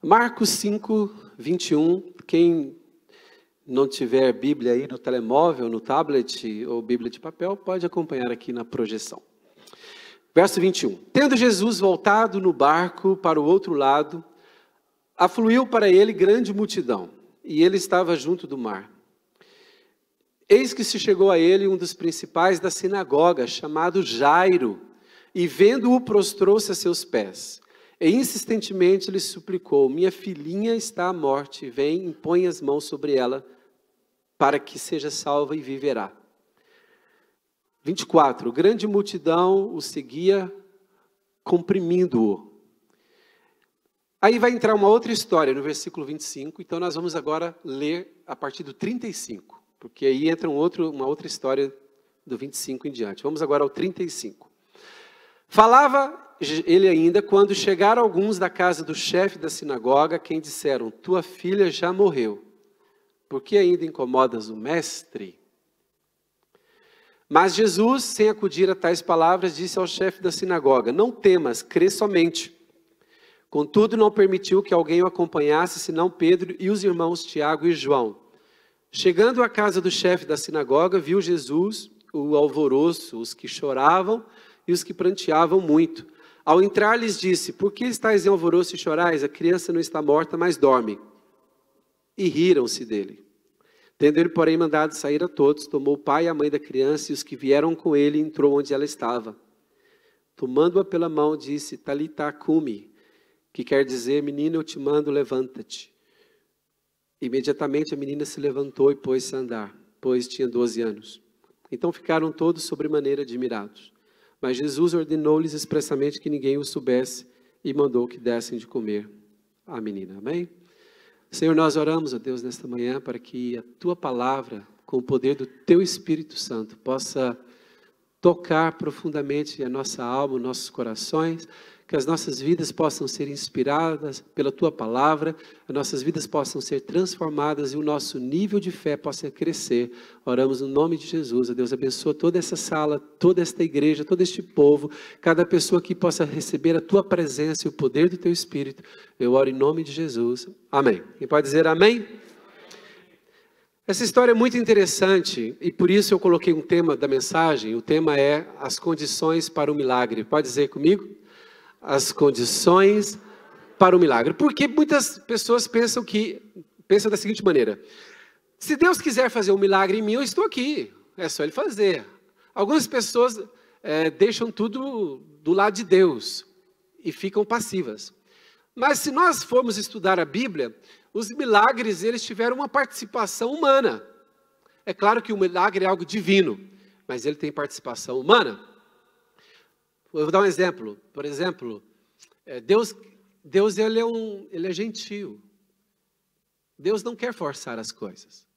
Marcos 5, 21. Quem não tiver Bíblia aí no telemóvel, no tablet ou Bíblia de papel, pode acompanhar aqui na projeção. Verso 21. Tendo Jesus voltado no barco para o outro lado, afluiu para ele grande multidão, e ele estava junto do mar. Eis que se chegou a ele um dos principais da sinagoga, chamado Jairo, e vendo-o prostrou-se a seus pés. E insistentemente lhe suplicou: minha filhinha está à morte, vem, impõe as mãos sobre ela, para que seja salva e viverá. 24, grande multidão o seguia, comprimindo-o. Aí vai entrar uma outra história no versículo 25, então nós vamos agora ler a partir do 35, porque aí entra uma outra história do 25 em diante. Vamos agora ao 35. Falava ele ainda quando chegaram alguns da casa do chefe da sinagoga, quem disseram: tua filha já morreu, por que ainda incomodas o mestre? Mas Jesus, sem acudir a tais palavras, disse ao chefe da sinagoga: não temas, crê somente. Contudo, não permitiu que alguém o acompanhasse, senão Pedro e os irmãos Tiago e João. Chegando à casa do chefe da sinagoga, viu Jesus o alvoroço, os que choravam e os que pranteavam muito. Ao entrar, lhes disse: por que estáis em alvoroço e chorais? A criança não está morta, mas dorme. E riram-se dele. Tendo ele, porém, mandado sair a todos, tomou o pai e a mãe da criança e os que vieram com ele, e entrou onde ela estava. Tomando-a pela mão, disse: Talitá cumi, que quer dizer: menina, eu te mando, levanta-te. Imediatamente a menina se levantou e pôs-se a andar, pois tinha 12 anos. Então ficaram todos sobremaneira admirados. Mas Jesus ordenou-lhes expressamente que ninguém o soubesse e mandou que dessem de comer à menina. Amém? Senhor, nós oramos a Deus nesta manhã para que a Tua palavra, com o poder do Teu Espírito Santo, possa tocar profundamente a nossa alma, os nossos corações, que as nossas vidas possam ser inspiradas pela Tua palavra, as nossas vidas possam ser transformadas e o nosso nível de fé possa crescer. Oramos no nome de Jesus. A Deus abençoa toda essa sala, toda esta igreja, todo este povo, cada pessoa que possa receber a Tua presença e o poder do Teu Espírito. Eu oro em nome de Jesus. Amém. Quem pode dizer amém? Essa história é muito interessante e por isso eu coloquei um tema da mensagem. O tema é as condições para o milagre. Pode dizer comigo? As condições para o milagre. Porque muitas pessoas pensam da seguinte maneira: se Deus quiser fazer um milagre em mim, eu estou aqui, é só Ele fazer. Algumas pessoas deixam tudo do lado de Deus e ficam passivas. Mas se nós formos estudar a Bíblia, os milagres, eles tiveram uma participação humana. É claro que o milagre é algo divino, mas ele tem participação humana. Eu vou dar um exemplo. Por exemplo, Deus ele é gentil. Deus não quer forçar as coisas.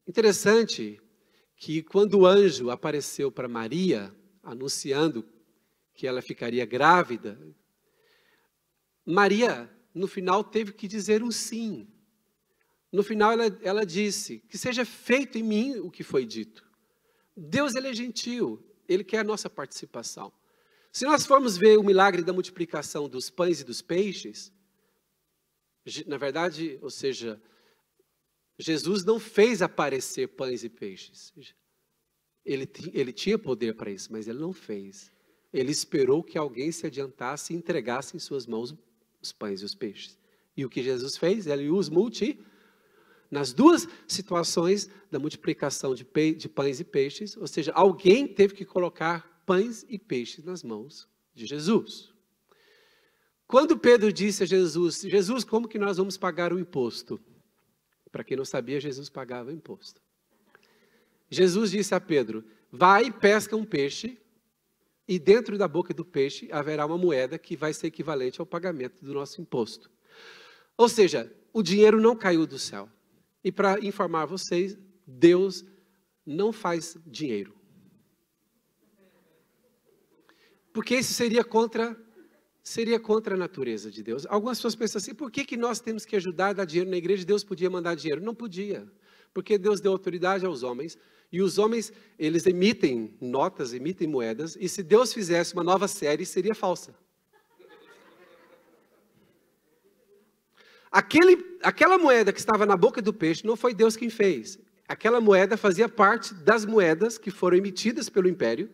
Interessante que quando o anjo apareceu para Maria, anunciando que ela ficaria grávida, Maria, no final, teve que dizer um sim. No final, ela disse: que seja feito em mim o que foi dito. Deus, ele é gentil. Ele quer a nossa participação. Se nós formos ver o milagre da multiplicação dos pães e dos peixes, na verdade, ou seja, Jesus não fez aparecer pães e peixes. Ele tinha poder para isso, mas ele não fez. Ele esperou que alguém se adiantasse e entregasse em suas mãos os pães e os peixes. E o que Jesus fez? Ele os nas duas situações da multiplicação de pães e peixes, ou seja, alguém teve que colocar pães e peixes nas mãos de Jesus. Quando Pedro disse a Jesus: Jesus, como que nós vamos pagar o imposto? Para quem não sabia, Jesus pagava o imposto. Jesus disse a Pedro: vai e pesca um peixe, e dentro da boca do peixe haverá uma moeda que vai ser equivalente ao pagamento do nosso imposto. Ou seja, o dinheiro não caiu do céu. E para informar vocês, Deus não faz dinheiro. Porque isso seria contra a natureza de Deus. Algumas pessoas pensam assim: por que nós temos que ajudar a dar dinheiro na igreja? Deus podia mandar dinheiro. Não podia. Porque Deus deu autoridade aos homens. E os homens, eles emitem notas, emitem moedas. E se Deus fizesse uma nova série, seria falsa. Aquela moeda que estava na boca do peixe não foi Deus quem fez. Aquela moeda fazia parte das moedas que foram emitidas pelo império.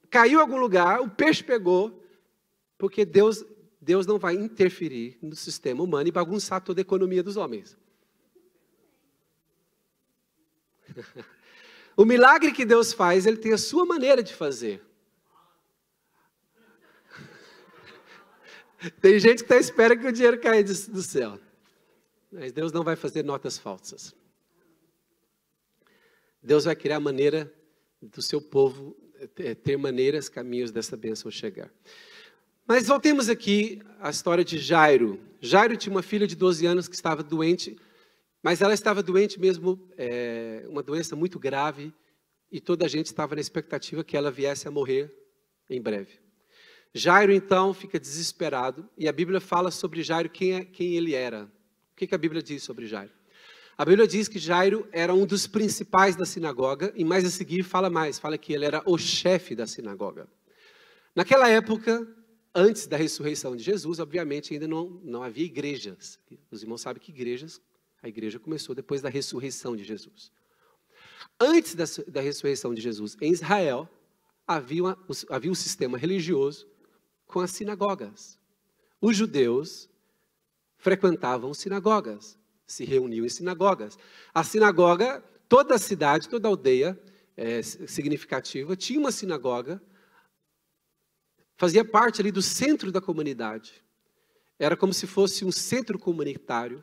Caiu em algum lugar, o peixe pegou, porque Deus não vai interferir no sistema humano e bagunçar toda a economia dos homens. O milagre que Deus faz, Ele tem a sua maneira de fazer. Tem gente que está à espera que o dinheiro caia do céu. Mas Deus não vai fazer notas falsas. Deus vai criar maneira do seu povo ter maneiras, caminhos dessa bênção chegar. Mas voltemos aqui à história de Jairo. Jairo tinha uma filha de 12 anos que estava doente, mas ela estava doente mesmo, uma doença muito grave, e toda a gente estava na expectativa que ela viesse a morrer em breve. Jairo, então, fica desesperado, e a Bíblia fala sobre Jairo, quem ele era. O que a Bíblia diz sobre Jairo? A Bíblia diz que Jairo era um dos principais da sinagoga, e mais a seguir fala que ele era o chefe da sinagoga. Naquela época, antes da ressurreição de Jesus, obviamente ainda não havia igrejas. Os irmãos sabem que a igreja começou depois da ressurreição de Jesus. Antes da ressurreição de Jesus, em Israel, havia um sistema religioso com as sinagogas. Os judeus frequentavam sinagogas, se reuniam em sinagogas. A sinagoga, toda a cidade, toda a aldeia significativa, tinha uma sinagoga, fazia parte ali do centro da comunidade. Era como se fosse um centro comunitário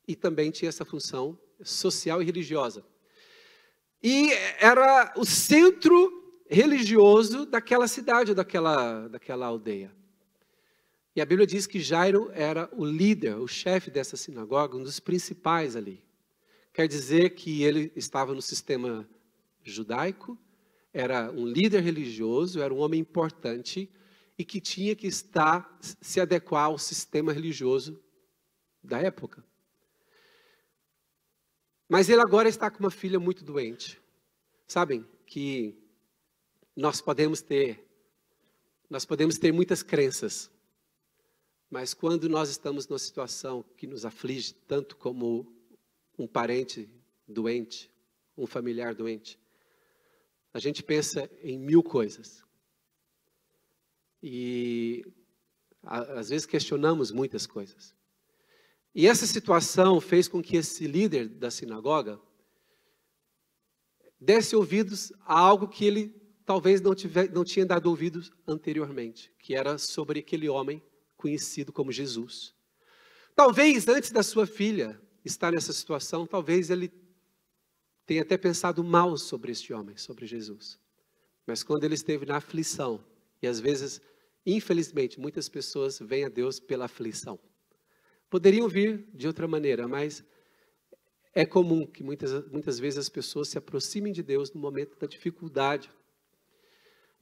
e também tinha essa função social e religiosa. E era o centro religioso daquela cidade, daquela aldeia. E a Bíblia diz que Jairo era o líder, o chefe dessa sinagoga, um dos principais ali. Quer dizer que ele estava no sistema judaico, era um líder religioso, era um homem importante e que tinha que se adequar ao sistema religioso da época. Mas ele agora está com uma filha muito doente. Sabem que nós podemos ter muitas crenças, mas quando nós estamos numa situação que nos aflige, tanto como um parente doente, um familiar doente, a gente pensa em 1000 coisas. E às vezes questionamos muitas coisas. E essa situação fez com que esse líder da sinagoga desse ouvidos a algo que ele talvez não tinha dado ouvidos anteriormente, que era sobre aquele homem conhecido como Jesus. Talvez antes da sua filha estar nessa situação, talvez ele tenha até pensado mal sobre este homem, sobre Jesus. Mas quando ele esteve na aflição, e às vezes, infelizmente, muitas pessoas vêm a Deus pela aflição. Poderiam vir de outra maneira, mas é comum que muitas vezes as pessoas se aproximem de Deus no momento da dificuldade.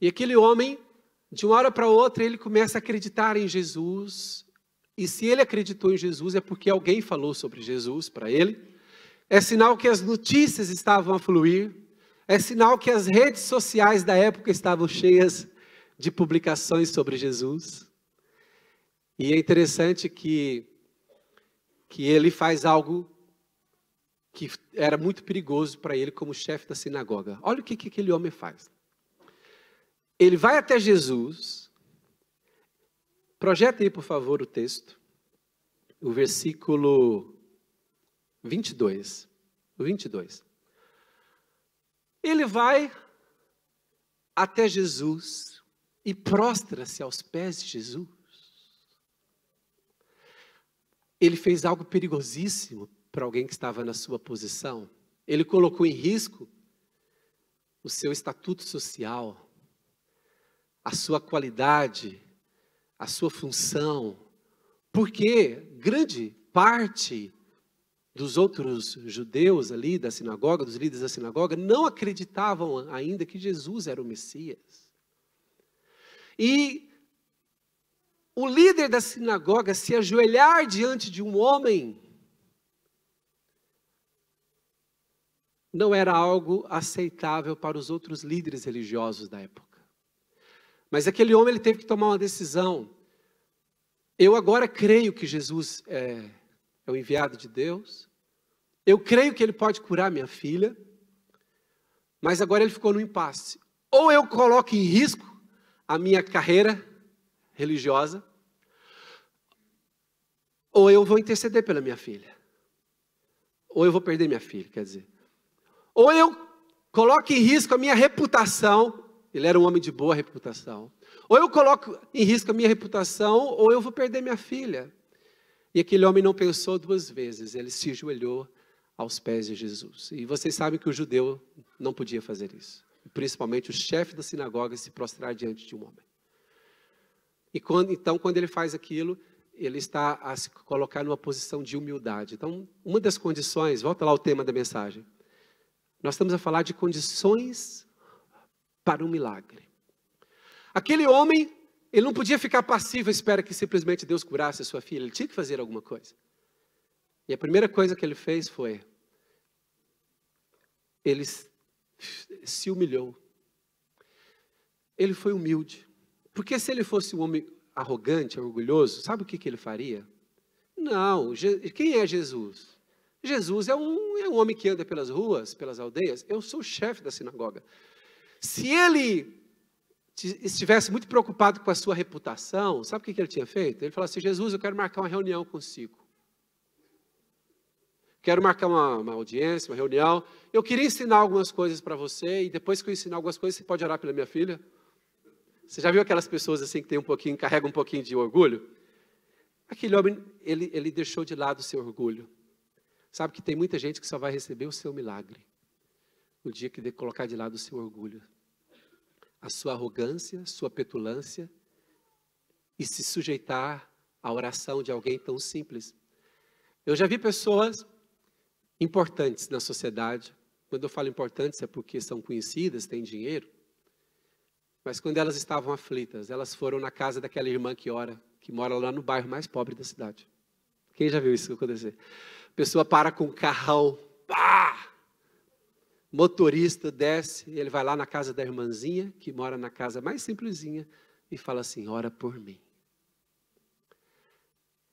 E aquele homem, de uma hora para outra, ele começa a acreditar em Jesus. E se ele acreditou em Jesus, é porque alguém falou sobre Jesus para ele. É sinal que as notícias estavam a fluir. É sinal que as redes sociais da época estavam cheias de publicações sobre Jesus. E é interessante que ele faz algo que era muito perigoso para ele como chefe da sinagoga. Olha o que aquele homem faz. Ele vai até Jesus. Projeta aí, por favor, o texto. O versículo 22. O 22. Ele vai até Jesus e prostra-se aos pés de Jesus. Ele fez algo perigosíssimo para alguém que estava na sua posição. Ele colocou em risco o seu estatuto social, a sua qualidade, a sua função, porque grande parte dos outros judeus ali da sinagoga, dos líderes da sinagoga, não acreditavam ainda que Jesus era o Messias. E o líder da sinagoga se ajoelhar diante de um homem não era algo aceitável para os outros líderes religiosos da época. Mas aquele homem ele teve que tomar uma decisão. Eu agora creio que Jesus é o enviado de Deus. Eu creio que Ele pode curar minha filha. Mas agora ele ficou no impasse. Ou eu coloco em risco a minha carreira religiosa, ou eu vou interceder pela minha filha. Ou eu vou perder minha filha, quer dizer. Ou eu coloco em risco a minha reputação. Ele era um homem de boa reputação. Ou eu coloco em risco a minha reputação, ou eu vou perder minha filha. E aquele homem não pensou duas vezes. Ele se ajoelhou aos pés de Jesus. E vocês sabem que o judeu não podia fazer isso. Principalmente o chefe da sinagoga se prostrar diante de um homem. E então, quando ele faz aquilo, ele está a se colocar numa posição de humildade. Então, uma das condições, volta lá ao tema da mensagem. Nós estamos a falar de condições para um milagre. Aquele homem, ele não podia ficar passivo à espera que simplesmente Deus curasse a sua filha. Ele tinha que fazer alguma coisa. E a primeira coisa que ele fez foi, ele se humilhou. Ele foi humilde. Porque se ele fosse um homem arrogante, orgulhoso, sabe o que ele faria? Não, quem é Jesus? Jesus é um homem que anda pelas ruas, pelas aldeias. Eu sou o chefe da sinagoga. Se ele estivesse muito preocupado com a sua reputação, sabe o que ele tinha feito? Ele falou assim, Jesus, eu quero marcar uma reunião consigo. Quero marcar uma audiência, uma reunião. Eu queria ensinar algumas coisas para você, e depois que eu ensinar algumas coisas, você pode orar pela minha filha? Você já viu aquelas pessoas assim que carregam um pouquinho de orgulho? Aquele homem, ele deixou de lado o seu orgulho. Sabe que tem muita gente que só vai receber o seu milagre no dia que colocar de lado o seu orgulho, a sua arrogância, sua petulância, e se sujeitar à oração de alguém tão simples. Eu já vi pessoas importantes na sociedade. Quando eu falo importantes é porque são conhecidas, têm dinheiro. Mas quando elas estavam aflitas, elas foram na casa daquela irmã que ora, que mora lá no bairro mais pobre da cidade. Quem já viu isso acontecer? A pessoa para com o carrão, pá! Motorista desce, ele vai lá na casa da irmãzinha, que mora na casa mais simplesinha, e fala assim, ora por mim.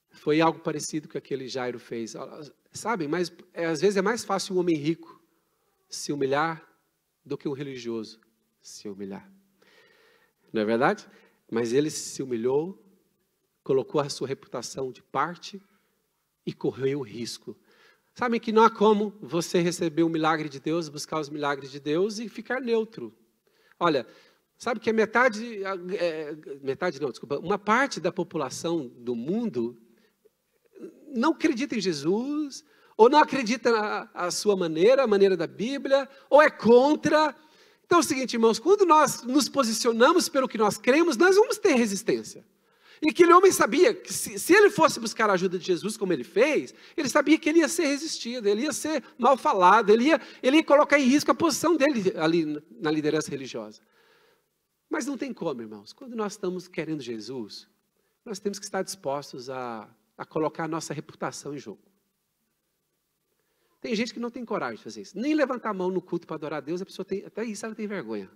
Foi algo parecido que aquele Jairo fez. Sabem, mas às vezes é mais fácil um homem rico se humilhar do que um religioso se humilhar. Não é verdade? Mas ele se humilhou, colocou a sua reputação de parte e correu o risco. Sabem que não há como você receber o milagre de Deus, buscar os milagres de Deus e ficar neutro. Olha, sabe que uma parte da população do mundo não acredita em Jesus, ou não acredita a sua maneira, a maneira da Bíblia, ou é contra. Então é o seguinte, irmãos, quando nós nos posicionamos pelo que nós cremos, nós vamos ter resistência. E aquele homem sabia que se ele fosse buscar a ajuda de Jesus, como ele fez, ele sabia que ele ia ser resistido, ele ia ser mal falado, ele ia colocar em risco a posição dele ali na liderança religiosa. Mas não tem como, irmãos. Quando nós estamos querendo Jesus, nós temos que estar dispostos a colocar a nossa reputação em jogo. Tem gente que não tem coragem de fazer isso. Nem levantar a mão no culto para adorar a Deus, a pessoa tem, até isso ela tem vergonha.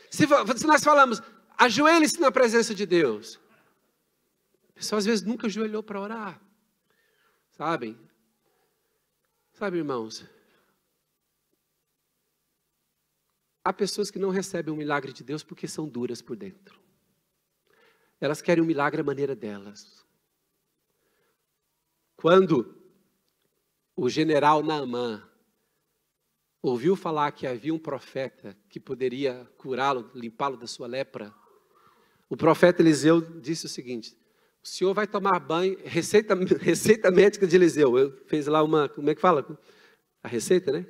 Se nós falamos, ajoelhe-se na presença de Deus. A pessoa às vezes nunca ajoelhou para orar. Sabe, irmãos? Há pessoas que não recebem o milagre de Deus porque são duras por dentro. Elas querem um milagre à maneira delas. Quando o general Naamã ouviu falar que havia um profeta que poderia curá-lo, limpá-lo da sua lepra, o profeta Eliseu disse o seguinte: o senhor vai tomar banho, receita médica de Eliseu, fez lá como é que fala? A receita, né?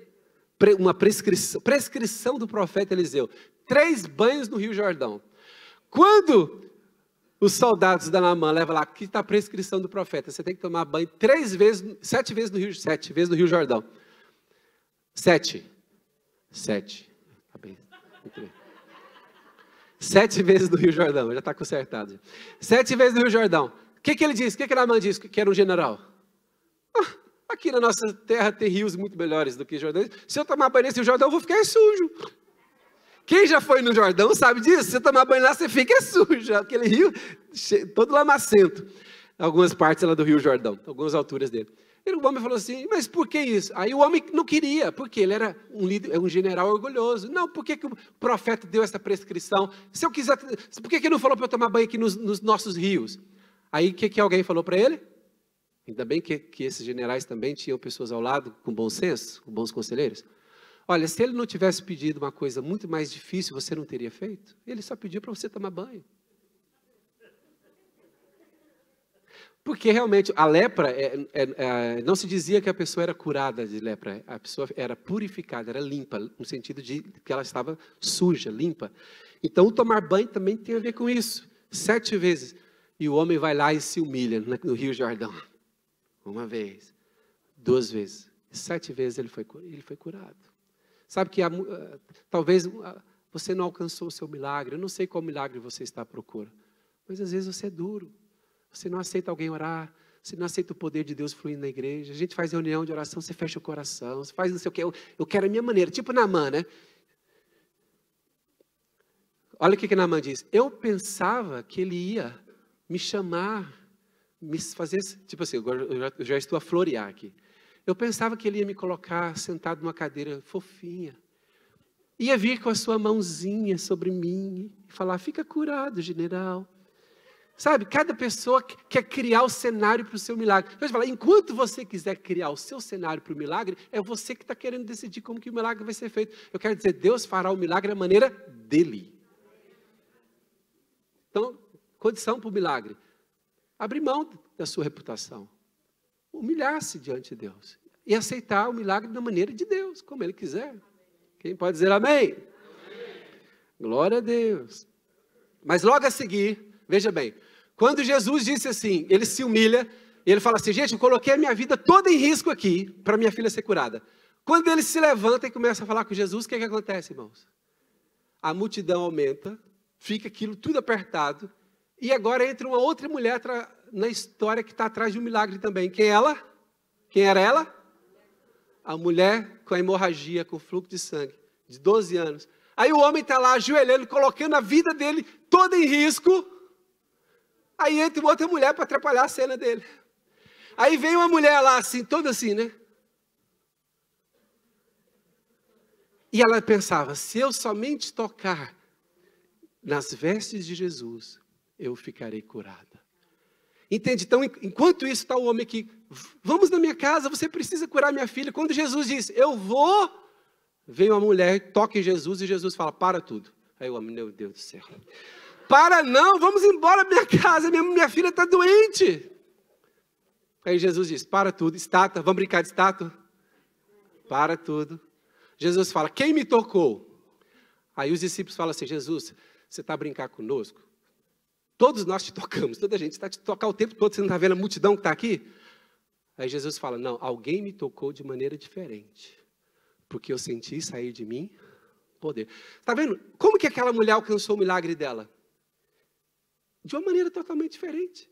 Uma prescrição do profeta Eliseu, 3 banhos no Rio Jordão. Quando os soldados da Naamã levam lá, aqui está a prescrição do profeta, você tem que tomar banho 7 vezes no Rio Jordão. 7. Tá bem. Muito bem. 7 vezes no Rio Jordão, já está consertado. 7 vezes no Rio Jordão. O que ele disse? O que Naamã disse? Que era um general. Aqui na nossa terra tem rios muito melhores do que Jordão. Se eu tomar banho nesse Rio Jordão, eu vou ficar sujo. Quem já foi no Jordão sabe disso. Você tomar banho lá, você fica sujo. Aquele rio todo lamacento. Algumas partes lá do Rio Jordão, algumas alturas dele. E o homem falou assim, mas por que isso? Aí o homem não queria, porque ele era um líder, um general orgulhoso. Não, por que o profeta deu essa prescrição? Se eu quiser, por que não falou para eu tomar banho aqui nos nossos rios? Aí o que alguém falou para ele? Ainda bem que esses generais também tinham pessoas ao lado com bom senso, com bons conselheiros. Olha, se ele não tivesse pedido uma coisa muito mais difícil, você não teria feito? Ele só pediu para você tomar banho. Porque realmente a lepra, não se dizia que a pessoa era curada de lepra, a pessoa era purificada, era limpa, no sentido de que ela estava suja, limpa. Então o tomar banho também tem a ver com isso, 7 vezes. E o homem vai lá e se humilha no Rio Jordão. 1 vez, 2 vezes, 7 vezes ele foi curado. Sabe que talvez você não alcançou o seu milagre, eu não sei qual milagre você está à procura, mas às vezes você é duro. Você não aceita alguém orar, você não aceita o poder de Deus fluindo na igreja. A gente faz reunião de oração, você fecha o coração, você faz não sei o que, eu quero a minha maneira, tipo Naamã, né? Olha o que Naamã diz, eu pensava que ele ia me chamar, me fazer, tipo assim, agora eu já estou a florear aqui. Eu pensava que ele ia me colocar sentado numa cadeira fofinha, ia vir com a sua mãozinha sobre mim e falar, fica curado, general. Sabe, cada pessoa quer criar o cenário para o seu milagre. Então, fala, enquanto você quiser criar o seu cenário para o milagre, é você que está querendo decidir como que o milagre vai ser feito. Eu quero dizer, Deus fará o milagre da maneira dele. Então, condição para o milagre. Abrir mão da sua reputação. Humilhar-se diante de Deus. E aceitar o milagre da maneira de Deus, como Ele quiser. Quem pode dizer amém? Amém. Glória a Deus. Mas logo a seguir, veja bem, quando Jesus disse assim, ele se humilha, e ele fala assim, gente, eu coloquei a minha vida toda em risco aqui, para minha filha ser curada. Quando ele se levanta e começa a falar com Jesus, o que acontece, irmãos? A multidão aumenta, fica aquilo tudo apertado, e agora entra uma outra mulher na história que está atrás de um milagre também. Quem é ela? Quem era ela? A mulher com a hemorragia, com fluxo de sangue, de 12 anos. Aí o homem está lá ajoelhando, colocando a vida dele toda em risco. Aí entra uma outra mulher para atrapalhar a cena dele. Aí vem uma mulher lá assim, toda assim, né? E ela pensava, se eu somente tocar nas vestes de Jesus, eu ficarei curada. Entende? Então, enquanto isso está o homem aqui, vamos na minha casa, você precisa curar minha filha. Quando Jesus diz, eu vou, vem uma mulher, toca em Jesus e Jesus fala, para tudo. Aí o homem, meu Deus do céu. Para não, vamos embora da minha casa, minha filha está doente. Aí Jesus diz, para tudo, estátua, vamos brincar de estátua? Para tudo. Jesus fala, quem me tocou? Aí os discípulos falam assim, Jesus, você está a brincar conosco? Todos nós te tocamos, toda a gente está te tocar o tempo todo, você não está vendo a multidão que está aqui? Aí Jesus fala, não, alguém me tocou de maneira diferente, porque eu senti sair de mim poder. Está vendo? Como que aquela mulher alcançou o milagre dela? De uma maneira totalmente diferente.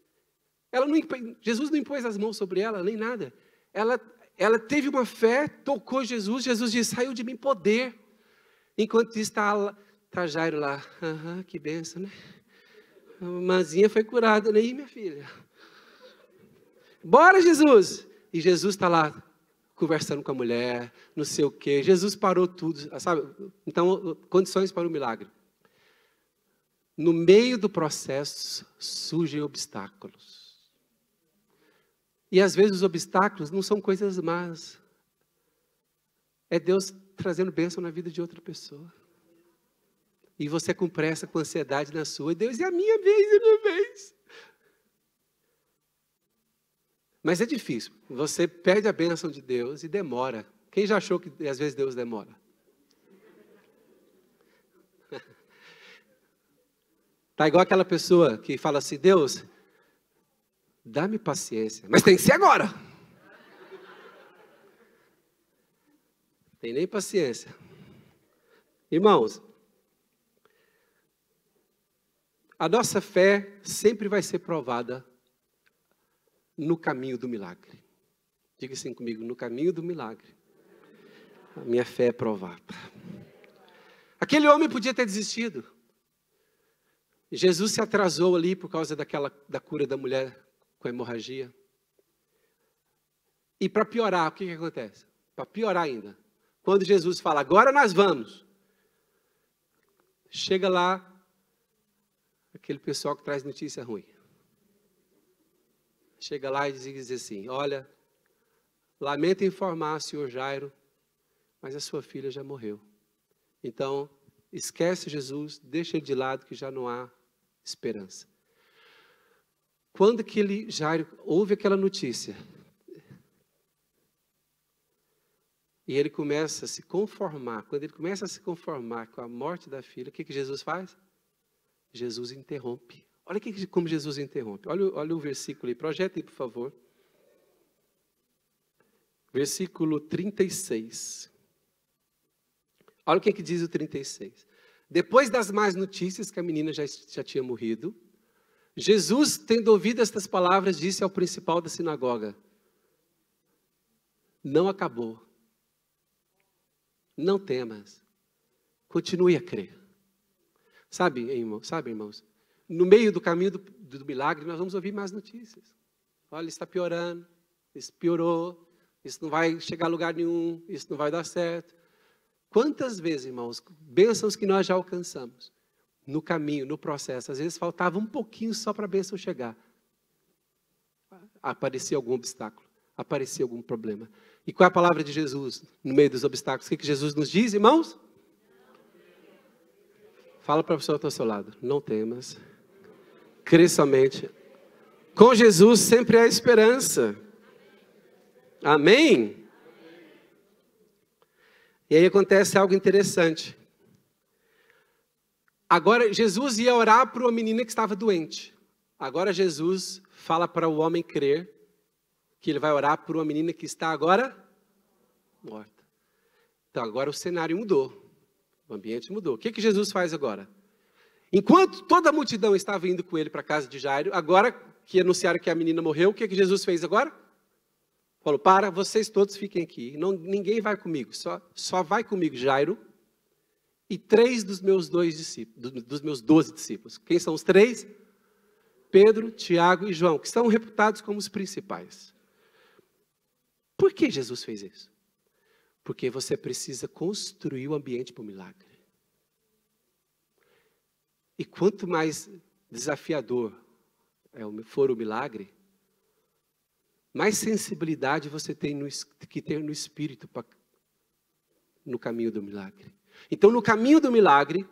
Jesus não impôs as mãos sobre ela, nem nada. Ela teve uma fé, tocou Jesus, Jesus disse, saiu de mim poder. Enquanto isso está Jairo lá, que benção, né? A irmãzinha foi curada, né? Ih, minha filha. Bora, Jesus! E Jesus está lá, conversando com a mulher, não sei o quê. Jesus parou tudo, sabe? Então, condições para o milagre. No meio do processo, surgem obstáculos. E às vezes os obstáculos não são coisas más. É Deus trazendo bênção na vida de outra pessoa. E você com pressa, com ansiedade na sua. E Deus, é a minha vez, é a minha vez. Mas é difícil. Você pede a bênção de Deus e demora. Quem já achou que às vezes Deus demora? Tá igual aquela pessoa que fala assim, Deus, dá-me paciência. Mas tem que ser agora. Tem nem paciência. Irmãos, a nossa fé sempre vai ser provada no caminho do milagre. Diga assim comigo, no caminho do milagre. A minha fé é provada. Aquele homem podia ter desistido. Jesus se atrasou ali por causa da cura da mulher com hemorragia. E para piorar, o que acontece? Para piorar ainda, quando Jesus fala, agora nós vamos. Chega lá, aquele pessoal que traz notícia ruim. Chega lá e diz assim, olha, lamento informar, senhor Jairo, mas a sua filha já morreu. Então, esquece Jesus, deixa ele de lado que já não há esperança. Quando aquele Jairo ouve aquela notícia, e ele começa a se conformar, quando ele começa a se conformar com a morte da filha, o que Jesus faz? Jesus interrompe. Olha como Jesus interrompe. Olha o versículo aí, projeta aí, por favor. Versículo 36. Olha o que diz o 36. Depois das más notícias que a menina já tinha morrido, Jesus, tendo ouvido estas palavras, disse ao principal da sinagoga, não acabou. Não temas. Continue a crer. Sabe, irmãos? No meio do caminho do milagre, nós vamos ouvir mais notícias. Olha, está piorando. Isso piorou. Isso não vai chegar a lugar nenhum. Isso não vai dar certo. Quantas vezes, irmãos, bênçãos que nós já alcançamos. No caminho, no processo. Às vezes faltava um pouquinho só para a bênção chegar. Aparecia algum obstáculo. Aparecia algum problema. E qual é a palavra de Jesus no meio dos obstáculos? O que Jesus nos diz, irmãos? Fala para a pessoa que está ao seu lado. Não temas. Crê somente. Com Jesus sempre há esperança. Amém? E aí acontece algo interessante. Agora Jesus ia orar para uma menina que estava doente. Agora Jesus fala para o homem crer que ele vai orar por uma menina que está agora morta. Então agora o cenário mudou. O ambiente mudou. O que Jesus faz agora? Enquanto toda a multidão estava indo com ele para a casa de Jairo, agora que anunciaram que a menina morreu, o que Jesus fez agora? Falou, vocês todos fiquem aqui. Ninguém vai comigo. Só vai comigo Jairo e 3 dos meus 12 discípulos. Quem são os 3? Pedro, Tiago e João, que são reputados como os principais. Por que Jesus fez isso? Porque você precisa construir o ambiente para o milagre. E quanto mais desafiador for o milagre, mais sensibilidade você tem que ter no espírito no caminho do milagre. Então, no caminho do milagre,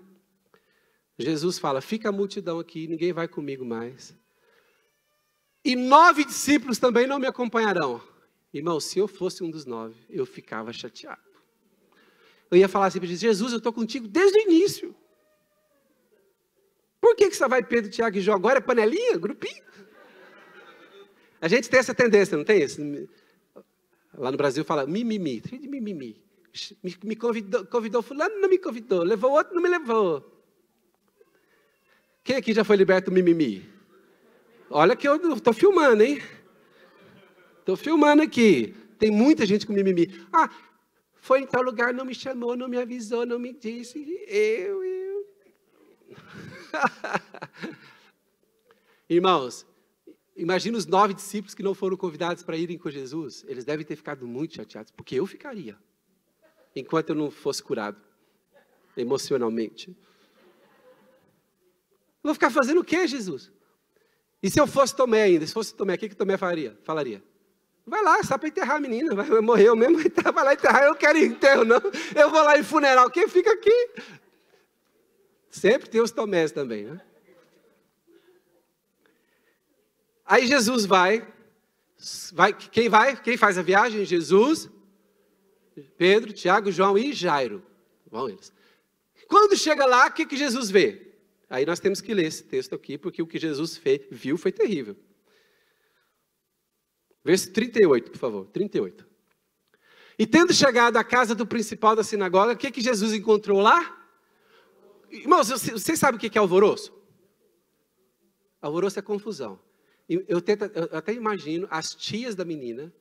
Jesus fala, fica a multidão aqui, ninguém vai comigo mais. E 9 discípulos também não me acompanharão. Irmão, se eu fosse um dos 9, eu ficava chateado. Eu ia falar assim para Jesus, eu estou contigo desde o início. Por que só vai Pedro, Tiago e João? Agora é panelinha, grupinho? A gente tem essa tendência, não tem isso? Lá no Brasil fala mimimi. Me convidou fulano, não me convidou. Levou outro, não me levou. Quem aqui já foi liberto do mimimi? Olha que eu estou filmando, hein? Estou filmando aqui. Tem muita gente com mimimi. Foi em tal lugar, não me chamou, não me avisou, não me disse. Eu. Irmãos, imagina os 9 discípulos que não foram convidados para irem com Jesus. Eles devem ter ficado muito chateados, porque eu ficaria, enquanto eu não fosse curado, emocionalmente. Vou ficar fazendo o quê, Jesus? E se eu fosse Tomé ainda? Se fosse Tomé, o que Tomé falaria? Vai lá, só para enterrar a menina, morreu mesmo, vai lá enterrar, eu quero enterro não, eu vou lá em funeral, quem fica aqui? Sempre tem os Tomés também, né? Aí Jesus vai, quem faz a viagem? Jesus, Pedro, Tiago, João e Jairo, vão eles. Quando chega lá, o que Jesus vê? Aí nós temos que ler esse texto aqui, porque o que Jesus viu foi terrível. Verso 38, por favor, 38. E tendo chegado à casa do principal da sinagoga, o que Jesus encontrou lá? Irmãos, vocês sabem o que é alvoroço? Alvoroço é confusão. Eu até imagino as tias da menina,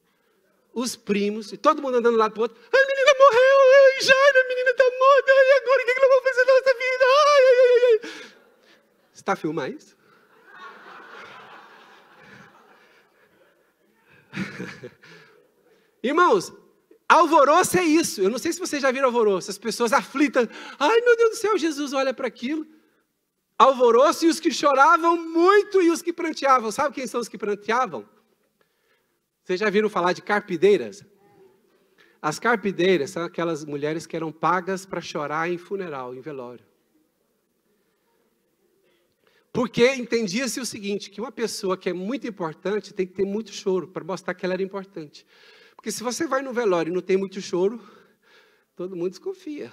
os primos, e todo mundo andando lá para o outro. A menina morreu, Jairo, a menina está morta, e agora o que nós vamos fazer Tá filmando isso? Irmãos, alvoroço é isso. Eu não sei se vocês já viram alvoroço. As pessoas aflitas. Ai, meu Deus do céu, Jesus olha para aquilo. Alvoroço, e os que choravam muito e os que pranteavam. Sabe quem são os que pranteavam? Vocês já viram falar de carpideiras? As carpideiras são aquelas mulheres que eram pagas para chorar em funeral, em velório. Porque entendia-se o seguinte, que uma pessoa que é muito importante tem que ter muito choro para mostrar que ela era importante. Porque se você vai no velório e não tem muito choro, todo mundo desconfia.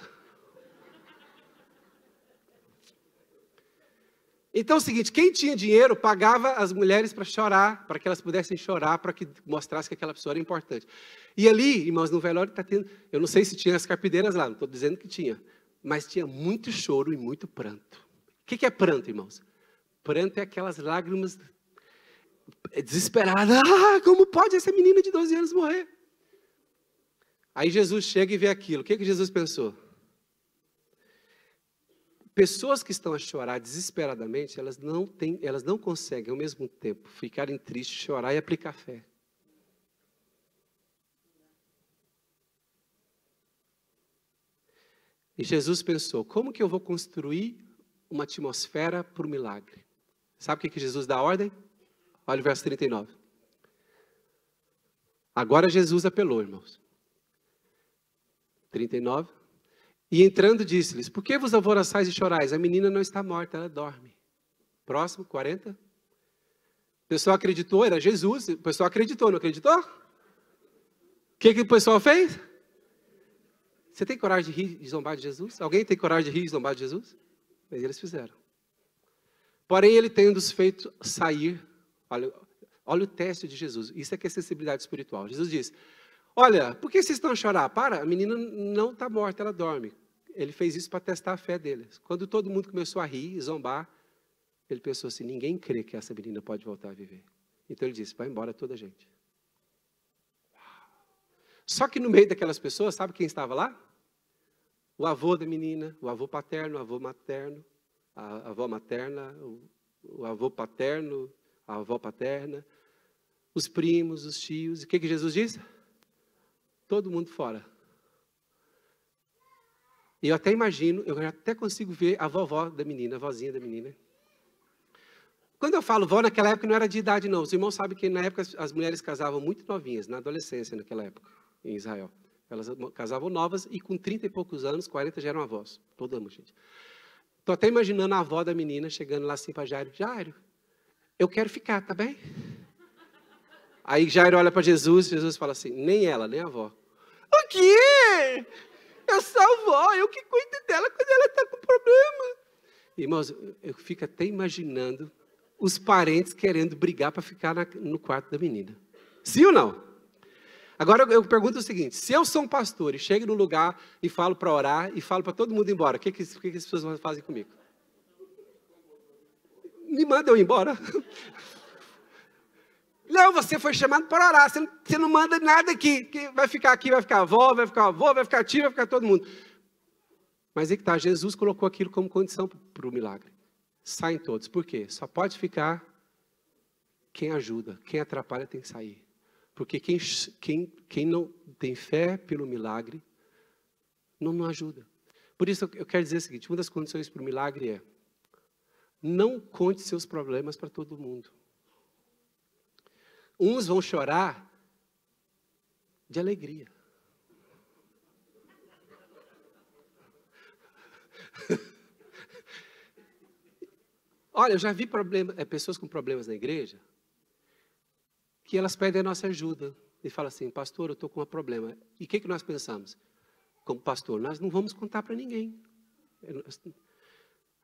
Então é o seguinte, quem tinha dinheiro pagava as mulheres para chorar, para que elas pudessem chorar, para que mostrasse que aquela pessoa era importante. E ali, irmãos, no velório está tendo, eu não sei se tinha as carpideiras lá, não estou dizendo que tinha, mas tinha muito choro e muito pranto. O que é pranto, irmãos? Pranto é aquelas lágrimas desesperadas. Ah, como pode essa menina de 12 anos morrer? Aí Jesus chega e vê aquilo. O que Jesus pensou? Pessoas que estão a chorar desesperadamente, elas não conseguem ao mesmo tempo ficarem tristes, chorar e aplicar fé. E Jesus pensou, como que eu vou construir uma atmosfera para o milagre? Sabe o que Jesus dá a ordem? Olha o verso 39. Agora Jesus apelou, irmãos. 39. E entrando disse-lhes, por que vos alvoroçais e chorais? A menina não está morta, ela dorme. Próximo, 40. O pessoal acreditou, era Jesus. O pessoal acreditou, não acreditou? O que o pessoal fez? Você tem coragem de rir e zombar de Jesus? Alguém tem coragem de rir e zombar de Jesus? Mas eles fizeram. Porém, ele tendo-os feito sair, olha o teste de Jesus. Isso é que é sensibilidade espiritual. Jesus diz, olha, por que vocês estão a chorar? Para, a menina não está morta, ela dorme. Ele fez isso para testar a fé deles. Quando todo mundo começou a rir e zombar, ele pensou assim, ninguém crê que essa menina pode voltar a viver. Então ele disse, vai embora toda a gente. Só que no meio daquelas pessoas, sabe quem estava lá? O avô da menina, o avô paterno, o avô materno, a avó materna, o avô paterno, a avó paterna, os primos, os tios. E o que Jesus disse? Todo mundo fora. E eu até imagino, eu até consigo ver a vovó da menina, a vozinha da menina. Quando eu falo vó, naquela época não era de idade não. Os irmãos sabem que na época as mulheres casavam muito novinhas, na adolescência naquela época, em Israel. Elas casavam novas e com 30 e poucos anos, 40 já eram avós. Toda uma gente. Estou até imaginando a avó da menina chegando lá assim para Jairo. Jairo, eu quero ficar, tá bem? Aí Jairo olha para Jesus fala assim, nem ela, nem a avó. O quê? Eu sou a avó, eu que cuido dela quando ela está com problema. Irmãos, eu fico até imaginando os parentes querendo brigar para ficar no quarto da menina. Sim ou não? Agora eu pergunto o seguinte, se eu sou um pastor e chego num lugar e falo para orar e falo para todo mundo ir embora, o que as pessoas fazem comigo? Me mandam eu ir embora. Não, você foi chamado para orar, você não manda nada aqui vai ficar a avó, vai ficar o avô, vai ficar a tia, vai ficar todo mundo. Mas aí que está, Jesus colocou aquilo como condição para o milagre. Saem todos, por quê? Só pode ficar quem ajuda, quem atrapalha tem que sair. Porque quem não tem fé pelo milagre, não ajuda. Por isso eu quero dizer o seguinte, uma das condições para o milagre é, não conte seus problemas para todo mundo. Uns vão chorar de alegria. Olha, eu já vi pessoas com problemas na igreja, que elas pedem a nossa ajuda. E falam assim, pastor, eu estou com um problema. E o que nós pensamos? Como pastor, nós não vamos contar para ninguém.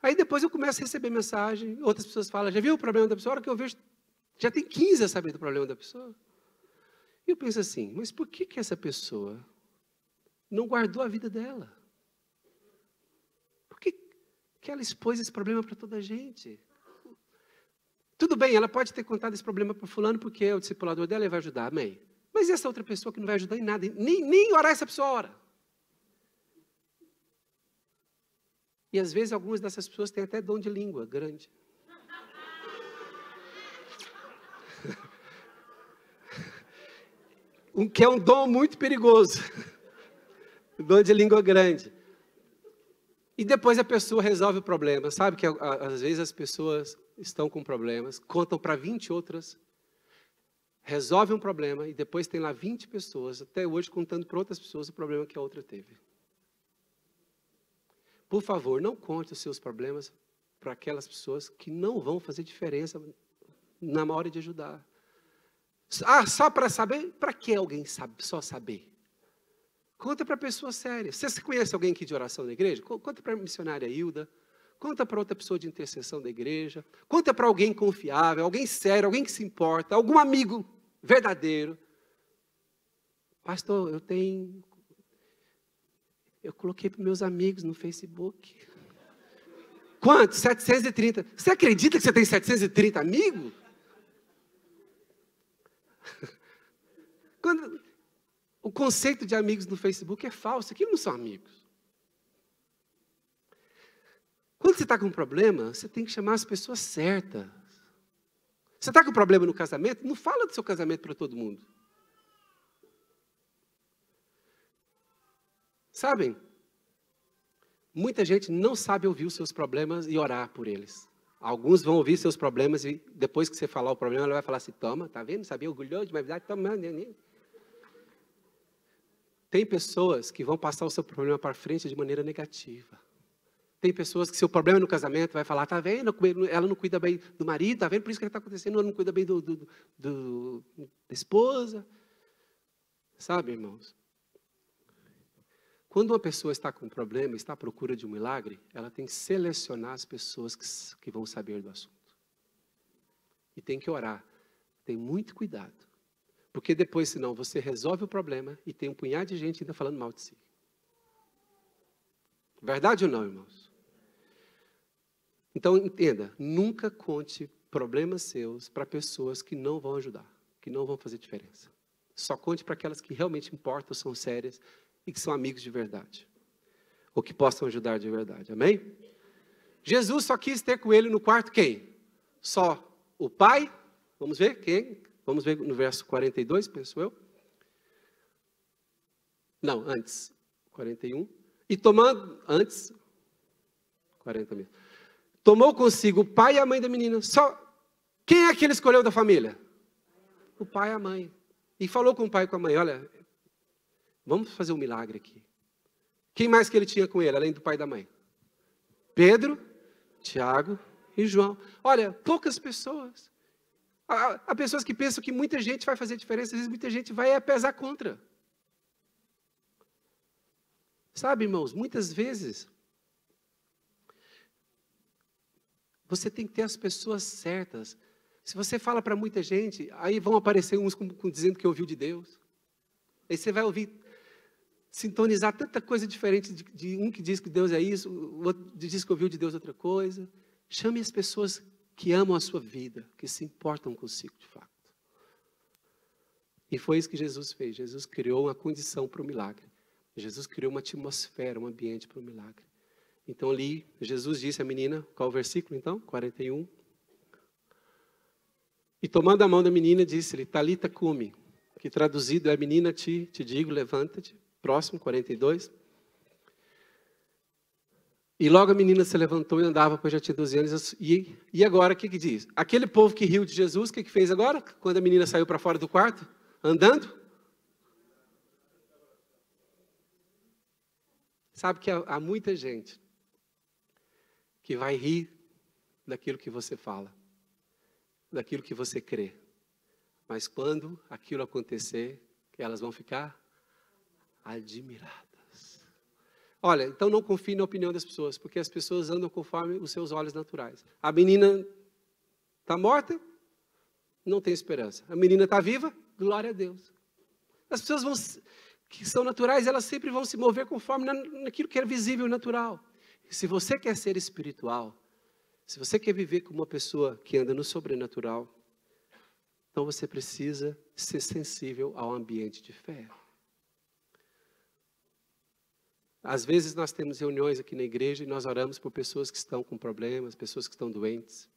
Aí depois eu começo a receber mensagem, outras pessoas falam, já viu o problema da pessoa? A hora que eu vejo, já tem 15 a saber do problema da pessoa. E eu penso assim, mas por que essa pessoa não guardou a vida dela? Por que ela expôs esse problema para toda a gente? Tudo bem, ela pode ter contado esse problema para fulano, porque é o discipulador dela e vai ajudar, amém. Mas e essa outra pessoa que não vai ajudar em nada, nem orar essa pessoa ora. E às vezes algumas dessas pessoas têm até dom de língua grande. que é um dom muito perigoso. O dom de língua grande. E depois a pessoa resolve o problema. Sabe que às vezes as pessoas estão com problemas, contam para 20 outras, resolvem um problema e depois tem lá 20 pessoas, até hoje contando para outras pessoas o problema que a outra teve. Por favor, não conte os seus problemas para aquelas pessoas que não vão fazer diferença na hora de ajudar. Ah, só para saber? Para que alguém sabe, só saber? Conta para pessoas sérias. Você conhece alguém aqui de oração da igreja? Conta para a missionária Hilda. Conta para outra pessoa de intercessão da igreja. Conta para alguém confiável, alguém sério, alguém que se importa, algum amigo verdadeiro. Pastor, eu coloquei para meus amigos no Facebook. Quantos? 730. Você acredita que você tem 730 amigos? O conceito de amigos no Facebook é falso. Aquilo não são amigos. Quando você está com um problema, você tem que chamar as pessoas certas. Você está com um problema no casamento? Não fala do seu casamento para todo mundo. Sabem? Muita gente não sabe ouvir os seus problemas e orar por eles. Alguns vão ouvir seus problemas e depois que você falar o problema, ela vai falar assim, toma, tá vendo? Sabia, orgulhoso de uma verdade, toma. Tem pessoas que vão passar o seu problema para frente de maneira negativa. Tem pessoas que seu problema no casamento vai falar, tá vendo? Ela não cuida bem do marido, tá vendo? Por isso que está acontecendo, ela não cuida bem da esposa. Sabe, irmãos? Quando uma pessoa está com um problema, está à procura de um milagre, ela tem que selecionar as pessoas que vão saber do assunto. E tem que orar. Tem muito cuidado. Porque depois, senão, você resolve o problema e tem um punhado de gente ainda falando mal de si. Verdade ou não, irmãos? Então, entenda, nunca conte problemas seus para pessoas que não vão ajudar, que não vão fazer diferença. Só conte para aquelas que realmente importam, são sérias e que são amigos de verdade. Ou que possam ajudar de verdade, amém? Jesus só quis ter com ele no quarto quem? Só o Pai, vamos ver quem? Vamos ver no verso 42, penso eu. Não, antes, 41. E tomando, antes, 40 mesmo. Tomou consigo o pai e a mãe da menina. Só, quem é que ele escolheu da família? O pai e a mãe. E falou com o pai e com a mãe, olha, vamos fazer um milagre aqui. Quem mais que ele tinha com ele, além do pai e da mãe? Pedro, Tiago e João. Olha, poucas pessoas. Há pessoas que pensam que muita gente vai fazer diferença, às vezes muita gente vai pesar contra. Sabe, irmãos, muitas vezes, você tem que ter as pessoas certas. Se você fala para muita gente, aí vão aparecer uns dizendo que ouviu de Deus. Aí você vai ouvir, sintonizar tanta coisa diferente de um que diz que Deus é isso, o outro diz que ouviu de Deus outra coisa. Chame as pessoas que amam a sua vida, que se importam consigo de fato. E foi isso que Jesus fez. Jesus criou uma condição para o milagre. Jesus criou uma atmosfera, um ambiente para o milagre. Então ali, Jesus disse à menina, qual o versículo então? 41. E tomando a mão da menina, disse-lhe, Talita cumi, que traduzido é, menina, te digo, levanta-te. Próximo, 42. E logo a menina se levantou e andava, pois já tinha 12 anos. E agora, o que diz? Aquele povo que riu de Jesus, o que fez agora? Quando a menina saiu para fora do quarto, andando? Sabe que há muita gente que vai rir daquilo que você fala, daquilo que você crê. Mas quando aquilo acontecer, elas vão ficar admiradas. Olha, então não confie na opinião das pessoas, porque as pessoas andam conforme os seus olhos naturais. A menina está morta, não tem esperança. A menina está viva, glória a Deus. As pessoas que são naturais, elas sempre vão se mover conforme naquilo que é visível e natural. Se você quer ser espiritual, se você quer viver como uma pessoa que anda no sobrenatural, então você precisa ser sensível ao ambiente de fé. Às vezes nós temos reuniões aqui na igreja e nós oramos por pessoas que estão com problemas, pessoas que estão doentes.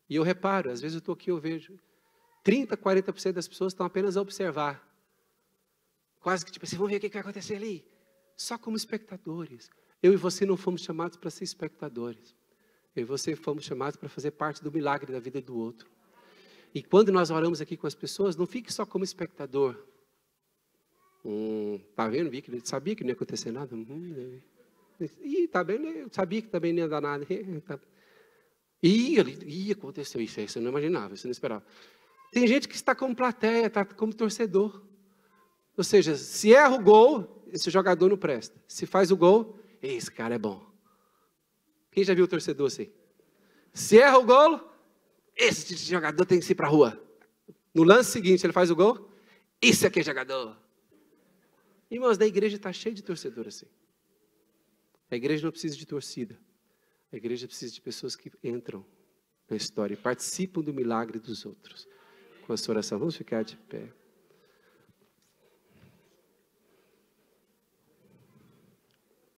E eu reparo, às vezes eu estou aqui e eu vejo 30%, 40% das pessoas estão apenas a observar. quase que tipo assim, vamos ver o que vai acontecer ali. Só como espectadores. Eu e você não fomos chamados para ser espectadores. Eu e você fomos chamados para fazer parte do milagre da vida do outro. E quando nós oramos aqui com as pessoas, não fique só como espectador. Tá vendo? Sabia que não ia acontecer nada. Tá vendo? Eu sabia que também não ia dar nada. Aconteceu isso. Você não imaginava, você não esperava. Tem gente que está como plateia, está como torcedor. Ou seja, se erra o gol, esse jogador não presta. Se faz o gol, esse cara é bom. Quem já viu o torcedor assim? Se erra o gol, esse jogador tem que ir para a rua. No lance seguinte, ele faz o gol, isso aqui é jogador. Irmãos, da igreja está cheio de torcedor assim. A igreja não precisa de torcida. A igreja precisa de pessoas que entram na história e participam do milagre dos outros. Com a sua oração, vamos ficar de pé.